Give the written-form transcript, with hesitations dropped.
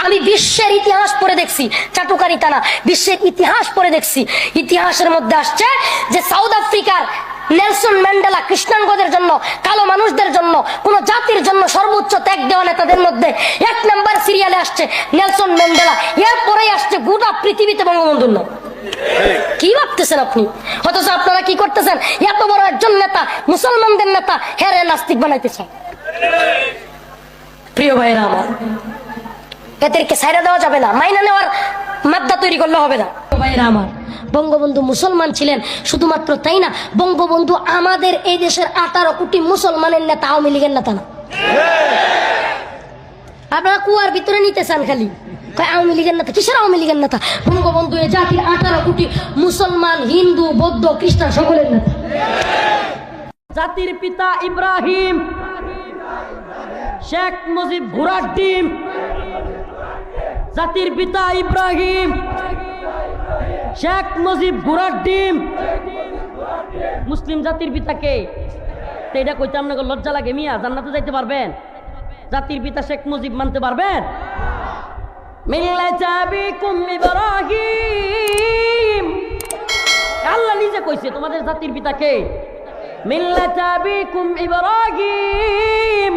আমি বিশ্বের ইতিহাস পড়ে দেখছি, চাটুকারিতা না, বিশ্বের ইতিহাস পড়ে দেখছি। ইতিহাসের মধ্যে আসছে যে সাউথ আফ্রিকার নেলসন ম্যান্ডেলা কৃষ্ণাঙ্গদের জন্য, কালো মানুষদের জন্য, কোন জাতির জন্য সর্বোচ্চ ত্যাগ দেওয়া নেতাদের মধ্যে 1 নাম্বার সিরিয়ালে আসছে নেলসন ম্যান্ডেলা। এরপরেই আসছে গোটা পৃথিবীতে বঙ্গবন্ধুর নাম। কি ভাবতেছেন আপনি? অথচ আপনারা কি করতেছেন? এত বড় একজন নেতা, মুসলমানদের নেতা, হেরে নাস্তিক বানাইতেছেন। প্রিয় ভাইরা আমার, এদেরকে ছাইড়া দেওয়া যাবে না, মাইনা নেওয়ার মাদ্দা তৈরি করলে হবে না। ভাইরা আমার, বঙ্গবন্ধু মুসলমান ছিলেন, শুধুমাত্র তাই না, বঙ্গবন্ধু আমাদের এই দেশের 18 কোটি মুসলমানের নেতা, আওয়ামী লীগের নেতা না। আপনারা কুয়ার ভিতরে নিতে চান খালি, আওয়ামী লীগের নেতা। কিসের আওয়ামী লীগের নেতা? বঙ্গবন্ধু এ জাতির 18 কোটি মুসলমান, হিন্দু, বৌদ্ধ, খ্রিস্টান সকলের নেতা। জাতির পিতা ইব্রাহিম, শেখ মুজিব ঘোড়ার ডিম। জাতির পিতা ইব্রাহিম, শেখ মুজিব ঘোড়ার ডিম। মুসলিম জাতির পিতা কে? এটা কইতে আপনাকে লজ্জা লাগে মিয়া? জান্নাতে যাইতে পারবেন? জাতির পিতা শেখ মুজিব মানতে পারবেন? মিল্লাতা বিকুম ইব্রাহিম, আল্লাহ নিজে কইছে তোমাদের জাতির পিতা কে? মিল্লাতা বিকুম ইব্রাহিম।